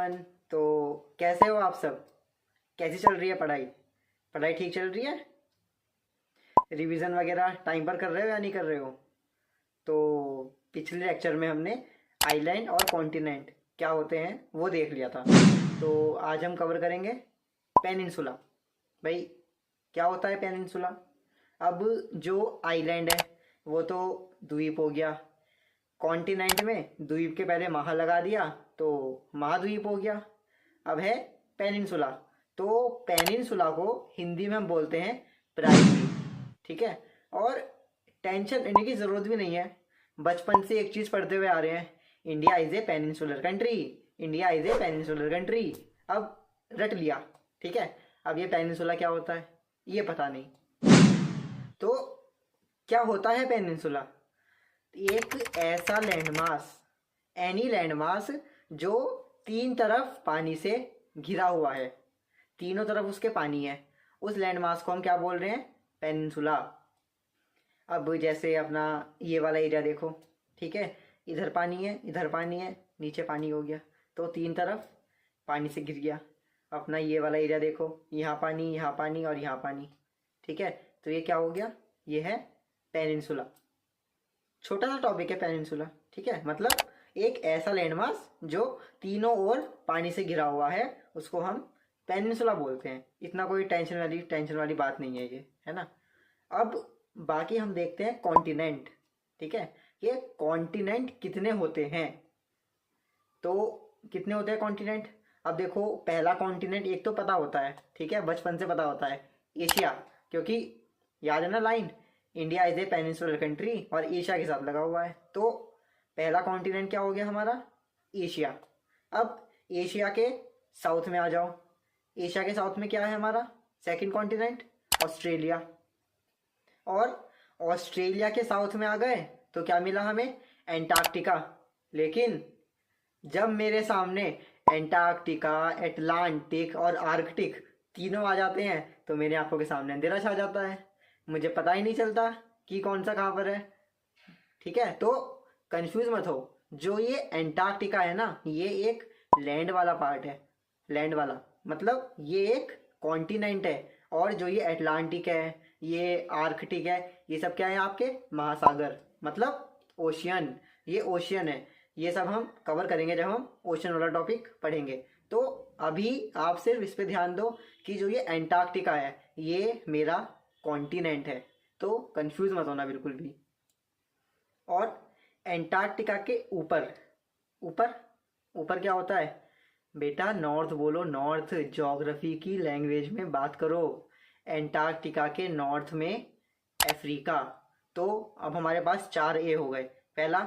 Everyone. तो कैसे हो आप सब? कैसी चल रही है पढ़ाई? पढ़ाई ठीक चल रही है? रिवीजन वगैरह टाइम पर कर रहे हो या नहीं कर रहे हो? तो पिछले लेक्चर में हमने आइलैंड और कॉन्टिनेंट क्या होते हैं वो देख लिया था। तो आज हम कवर करेंगे पेनिनसुला। भाई क्या होता है पेनिनसुला? अब जो आइलैंड है वो तो द्वीप हो गया। कॉन्टिनेंट में द्वीप के पहले महा लगा दिया तो महाद्वीप हो गया। अब है पेनिनसुला। तो पेनिनसुला को हिंदी में हम बोलते हैं प्रायद्वीप। ठीक है। और टेंशन लेने की ज़रूरत भी नहीं है। बचपन से एक चीज़ पढ़ते हुए आ रहे हैं, India is a peninsular country. India is a peninsular country. अब रट लिया। ठीक है। अब ये पेनिनसुला क्या होता है ये पता नहीं। तो क्या होता है पेनिनसुला? एक ऐसा लैंडमास, एनी लैंडमास जो तीन तरफ पानी से घिरा हुआ है, तीनों तरफ उसके पानी है, उस लैंडमास को हम क्या बोल रहे हैं? पेनिनसुला। अब जैसे अपना ये वाला एरिया देखो, ठीक है, इधर पानी है, इधर पानी है, नीचे पानी हो गया, तो तीन तरफ पानी से घिर गया। अपना ये वाला एरिया देखो, यहाँ पानी और यहाँ पानी। ठीक है। तो ये क्या हो गया? ये है पेनिनसुला। छोटा सा टॉपिक है पेनिनसुला। ठीक है। मतलब एक ऐसा लैंडमास जो तीनों ओर पानी से घिरा हुआ है, उसको हम पेनिनसुला बोलते हैं। इतना कोई टेंशन वाली बात नहीं है ये, है ना। अब बाकी हम देखते हैं कॉन्टिनेंट। ठीक है। ये कॉन्टिनेंट कितने होते हैं? तो कितने होते हैं कॉन्टिनेंट? अब देखो, पहला कॉन्टिनेंट एक तो पता होता है, ठीक है, बचपन से पता होता है, एशिया। क्योंकि याद है ना line, India is a peninsular country, और एशिया के साथ लगा हुआ है। तो पहला कॉन्टिनेंट क्या हो गया हमारा? एशिया। अब एशिया के साउथ में आ जाओ। एशिया के साउथ में क्या है हमारा सेकंड कॉन्टिनेंट? ऑस्ट्रेलिया। और ऑस्ट्रेलिया के साउथ में आ गए तो क्या मिला हमें? एंटार्क्टिका। लेकिन जब मेरे सामने एंटार्क्टिका, एटलांटिक और आर्कटिक तीनों आ जाते हैं तो मेरी आंखों के सामने अंधेरा छा जाता है। मुझे पता ही नहीं चलता कि कौन सा कहाँ पर है। ठीक है। तो कंफ्यूज मत हो। जो ये एंटार्क्टिका है ना, ये एक लैंड वाला पार्ट है। लैंड वाला मतलब ये एक कॉन्टिनेंट है। और जो ये एटलांटिक है, ये आर्कटिक है, ये सब क्या है? आपके महासागर, मतलब ओशियन। ये ओशियन है। ये सब हम कवर करेंगे जब हम ओशन वाला टॉपिक पढ़ेंगे। तो अभी आप सिर्फ इस पे ध्यान दो कि जो ये एंटार्क्टिका है ये मेरा कॉन्टिनेंट है। तो कंफ्यूज मत होना बिल्कुल भी। और एंटार्क्टिका के ऊपर ऊपर ऊपर क्या होता है? बेटा नॉर्थ बोलो, नॉर्थ। ज्योग्राफी की लैंग्वेज में बात करो। एंटार्क्टिका के नॉर्थ में अफ्रीका। तो अब हमारे पास 4 ए हो गए। पहला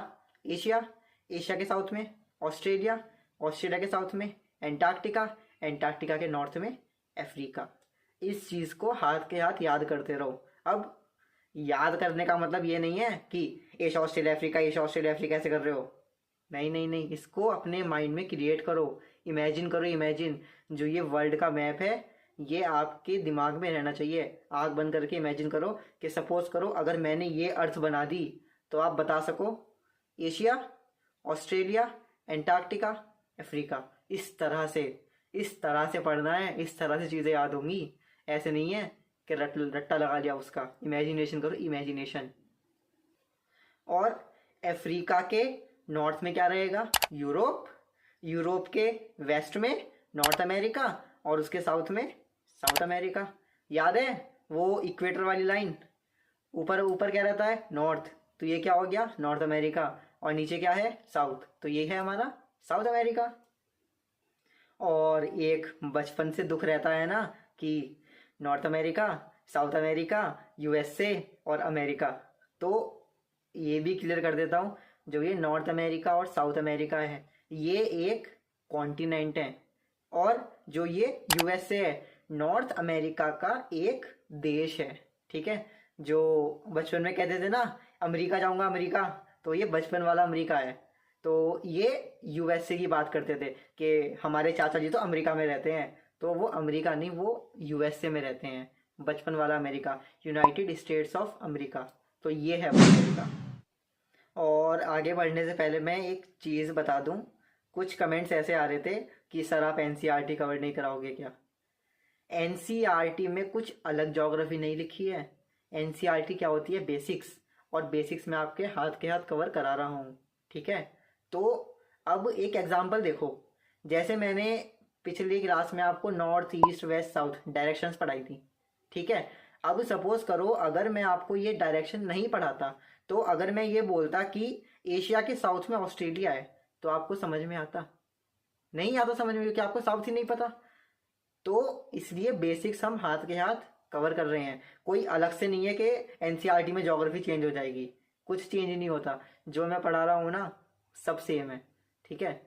एशिया, एशिया के साउथ में ऑस्ट्रेलिया, ऑस्ट्रेलिया के साउथ में एंटार्क्टिका, एंटार्क्टिका के नॉर्थ में अफ्रीका। इस चीज़ को हाथ के हाथ याद करते रहो। अब याद करने का मतलब ये नहीं है कि Asia Australia Africa, Asia Australia Africa ऐसे कर रहे हो। नहीं नहीं नहीं, इसको अपने माइंड में क्रिएट करो, इमेजिन करो। इमेजिन जो ये वर्ल्ड का मैप है ये आपके दिमाग में रहना चाहिए। आँख बंद करके इमेजिन करो कि सपोज करो अगर मैंने ये अर्थ बना दी तो आप बता सको एशिया, ऑस्ट्रेलिया, एंटार्क्टिका, अफ्रीका। इस तरह से पढ़ना है, इस तरह से चीज़ें याद होंगी। ऐसे नहीं है कि रट्टा लगा लिया उसका। इमेजिनेशन करो, इमेजिनेशन। और अफ्रीका के नॉर्थ में क्या रहेगा? यूरोप। यूरोप के वेस्ट में नॉर्थ अमेरिका, और उसके साउथ में साउथ अमेरिका। याद है वो इक्वेटर वाली लाइन? ऊपर ऊपर क्या रहता है? नॉर्थ। तो ये क्या हो गया? North America. और नीचे क्या है? साउथ। तो ये है हमारा साउथ अमेरिका। और एक बचपन से दुख रहता है ना कि north America, south America, USA और अमेरिका। तो ये भी क्लियर कर देता हूँ, जो ये नॉर्थ अमेरिका और साउथ अमेरिका है ये एक कॉन्टिनेंट है। और जो ये यूएसए है, नॉर्थ अमेरिका का एक देश है। ठीक है। जो बचपन में कहते थे ना अमेरिका जाऊंगा अमेरिका, तो ये बचपन वाला अमेरिका है। तो ये यूएसए की बात करते थे कि हमारे चाचा जी तो अमेरिका में रहते हैं, तो वो अमेरिका नहीं, वो यूएसए में रहते हैं। बचपन वाला America, United states of America. तो ये है वो अमेरिका। और आगे बढ़ने से पहले मैं एक चीज़ बता दूं, कुछ कमेंट्स ऐसे आ रहे थे कि सर आप एनसीईआरटी कवर नहीं कराओगे क्या। एनसीईआरटी में कुछ अलग ज्योग्राफी नहीं लिखी है। एनसीईआरटी क्या होती है, बेसिक्स, और बेसिक्स में आपके हाथ के हाथ कवर करा रहा हूँ, ठीक है। तो अब एक एग्जांपल देखो, जैसे मैंने पिछली क्लास में आपको north east west south directions पढ़ाई थी, ठीक है। अब सपोज करो अगर मैं आपको ये डायरेक्शन नहीं पढ़ाता, तो अगर मैं ये बोलता कि एशिया के साउथ में ऑस्ट्रेलिया है, तो आपको समझ में आता? नहीं आता समझ में, क्योंकि आपको साउथ ही नहीं पता। तो इसलिए बेसिक्स हम हाथ के हाथ कवर कर रहे हैं। कोई अलग से नहीं है कि एनसीईआरटी में ज्योग्राफी चेंज हो जाएगी, कुछ चेंज नहीं होता। जो मैं पढ़ा रहा हूँ ना, सब सेम है, ठीक है।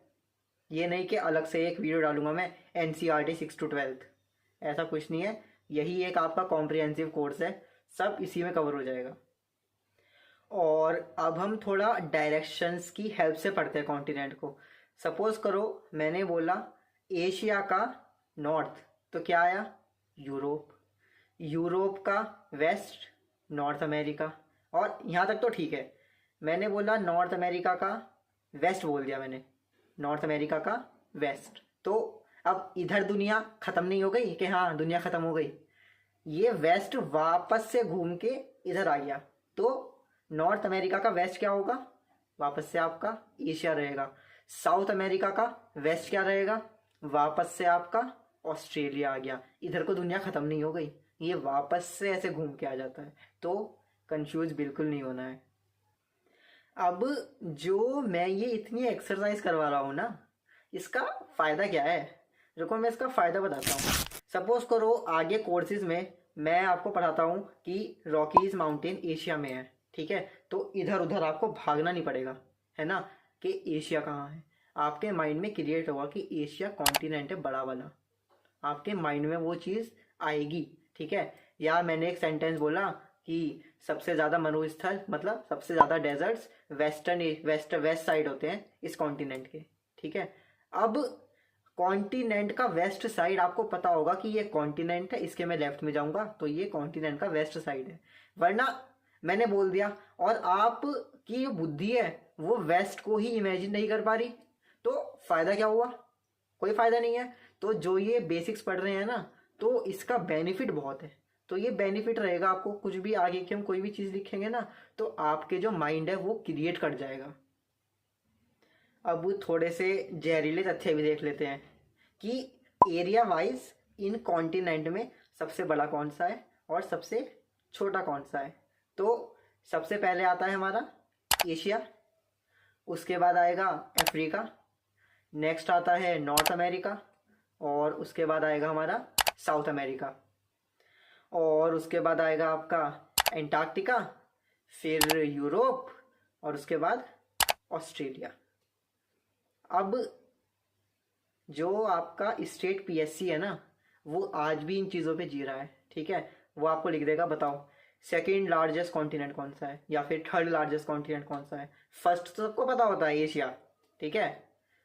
ये नहीं कि अलग से एक वीडियो डालूंगा मैं एनसीईआरटी 6 to 12, ऐसा कुछ नहीं है। यही एक आपका कॉम्प्रिहेंसिव कोर्स है, सब इसी में कवर हो जाएगा। और अब हम थोड़ा डायरेक्शंस की हेल्प से पढ़ते हैं कॉन्टिनेंट को। सपोज करो मैंने बोला एशिया का नॉर्थ, तो क्या आया, यूरोप। यूरोप का वेस्ट, नॉर्थ अमेरिका। और यहाँ तक तो ठीक है। मैंने बोला नॉर्थ अमेरिका का वेस्ट, बोल दिया मैंने, नॉर्थ अमेरिका का वेस्ट। तो अब इधर दुनिया ख़त्म नहीं हो गई कि हाँ दुनिया ख़त्म हो गई, ये वेस्ट वापस से घूम के इधर आ गया। तो नॉर्थ अमेरिका का वेस्ट क्या होगा, वापस से आपका एशिया रहेगा। साउथ अमेरिका का वेस्ट क्या रहेगा, वापस से आपका ऑस्ट्रेलिया आ गया। इधर को दुनिया ख़त्म नहीं हो गई, ये वापस से ऐसे घूम के आ जाता है। तो कंफ्यूज बिल्कुल नहीं होना है। अब जो मैं ये इतनी एक्सरसाइज करवा रहा हूँ ना, इसका फ़ायदा क्या है, रुको मैं इसका फ़ायदा बताता हूँ। सपोज करो आगे कोर्सेज में मैं आपको पढ़ाता हूँ कि रॉकीज माउंटेन एशिया में है, ठीक है। तो इधर उधर आपको भागना नहीं पड़ेगा, है ना, कि एशिया कहाँ है। आपके माइंड में क्रिएट होगा कि एशिया कॉन्टिनेंट है बड़ा वाला, आपके माइंड में वो चीज़ आएगी, ठीक है। या मैंने एक सेंटेंस बोला कि सबसे ज़्यादा मरुस्थल, मतलब सबसे ज़्यादा डेजर्ट्स वेस्ट साइड होते हैं इस कॉन्टिनेंट के, ठीक है। अब कॉन्टिनेंट का वेस्ट साइड आपको पता होगा कि ये कॉन्टिनेंट है, इसके मैं लेफ्ट में जाऊंगा तो ये कॉन्टिनेंट का वेस्ट साइड है। वरना मैंने बोल दिया और आप की जो बुद्धि है वो वेस्ट को ही इमेजिन नहीं कर पा रही, तो फायदा क्या हुआ, कोई फायदा नहीं है। तो जो ये बेसिक्स पढ़ रहे हैं ना, तो इसका बेनिफिट बहुत है। तो ये बेनिफिट रहेगा आपको, कुछ भी आगे की हम कोई भी चीज़ लिखेंगे ना, तो आपके जो माइंड है वो क्रिएट कर जाएगा। अब थोड़े से जहरीले तथ्य भी देख लेते हैं कि एरिया वाइज इन कॉन्टिनेंट में सबसे बड़ा कौन सा है और सबसे छोटा कौन सा है। तो सबसे पहले आता है हमारा एशिया, उसके बाद आएगा अफ्रीका, नेक्स्ट आता है नॉर्थ अमेरिका, और उसके बाद आएगा हमारा साउथ अमेरिका, और उसके बाद आएगा आपका एंटार्क्टिका, फिर यूरोप, और उसके बाद ऑस्ट्रेलिया। अब जो आपका स्टेट पीएससी है ना, वो आज भी इन चीज़ों पे जी रहा है, ठीक है। वो आपको लिख देगा, बताओ सेकेंड लार्जेस्ट कॉन्टिनेंट कौन सा है या फिर थर्ड लार्जेस्ट कॉन्टिनेंट कौन सा है। फर्स्ट तो सबको पता होता है एशिया, ठीक है।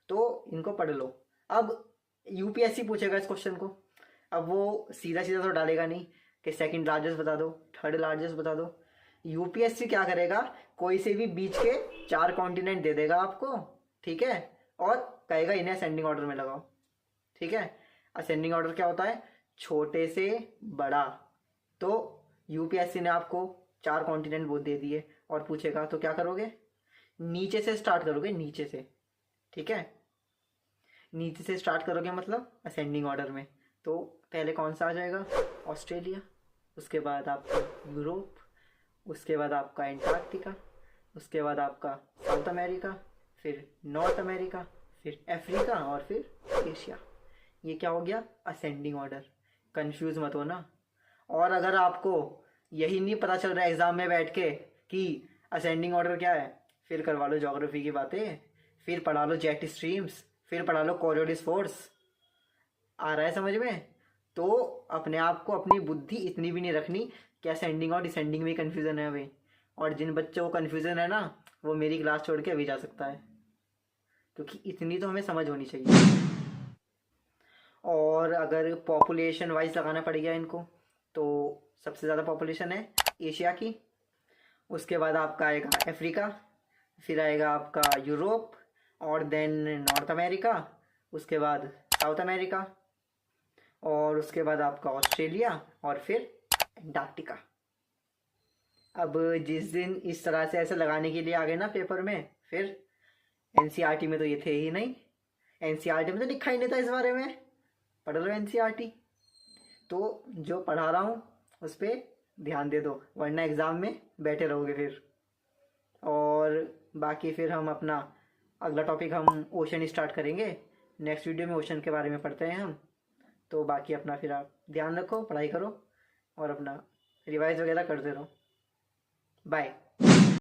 तो इनको पढ़ लो। अब यूपीएससी पूछेगा इस क्वेश्चन को, अब वो सीधा सीधा तो डालेगा नहीं कि सेकंड लार्जेस्ट बता दो, थर्ड लार्जेस्ट बता दो। यूपीएससी क्या करेगा, कोई से भी बीच के 4 कॉन्टिनेंट दे देगा आपको, ठीक है, और कहेगा इन्हें असेंडिंग ऑर्डर में लगाओ, ठीक है। असेंडिंग ऑर्डर क्या होता है, छोटे से बड़ा। तो यूपीएससी ने आपको 4 कॉन्टिनेंट वो दे दिए और पूछेगा तो क्या करोगे, नीचे से स्टार्ट करोगे, नीचे से, ठीक है। नीचे से स्टार्ट करोगे मतलब असेंडिंग ऑर्डर में। तो पहले कौन सा आ जाएगा, ऑस्ट्रेलिया, उसके बाद आपका यूरोप, उसके बाद आपका एंटार्क्टिका, उसके बाद आपका साउथ अमेरिका, फिर नॉर्थ अमेरिका, फिर अफ्रीका, और फिर एशिया। ये क्या हो गया, असेंडिंग ऑर्डर। कंफ्यूज मत होना। और अगर आपको यही नहीं पता चल रहा है एग्जाम में बैठ के कि असेंडिंग ऑर्डर क्या है, फिर करवा लो ज्योग्राफी की बातें, फिर पढ़ा लो जेट स्ट्रीम्स, फिर पढ़ा लो कोरियोलिस फोर्स। आ रहा है समझ में। तो अपने आप को, अपनी बुद्धि इतनी भी नहीं रखनी कि असेंडिंग और डिसेंडिंग में कन्फ्यूज़न है अभी। और जिन बच्चों को कन्फ्यूज़न है ना, वो मेरी क्लास छोड़ के अभी जा सकता है, क्योंकि इतनी तो हमें समझ होनी चाहिए। और अगर पॉपुलेशन वाइज लगाना पड़ेगा इनको, तो सबसे ज़्यादा पॉपुलेशन है एशिया की, उसके बाद आपका आएगा अफ्रीका, फिर आएगा आपका यूरोप, और देन नॉर्थ अमेरिका, उसके बाद साउथ अमेरिका, और उसके बाद आपका ऑस्ट्रेलिया, और फिर अंटार्कटिका। अब जिस दिन इस तरह से ऐसे लगाने के लिए आ गए ना पेपर में, फिर एनसीईआरटी में तो ये थे ही नहीं। एनसीईआरटी में तो लिखा ही नहीं था इस बारे में। पढ़ लो एनसीईआरटी। तो जो पढ़ा रहा हूँ उस पर ध्यान दे दो, वरना एग्ज़ाम में बैठे रहोगे फिर। और बाकी फिर हम अपना अगला टॉपिक हम ओशन स्टार्ट करेंगे। नेक्स्ट वीडियो में ओशन के बारे में पढ़ते हैं हम। तो बाकी अपना फिर आप ध्यान रखो, पढ़ाई करो और अपना रिवाइज वगैरह करते रहो। बाय।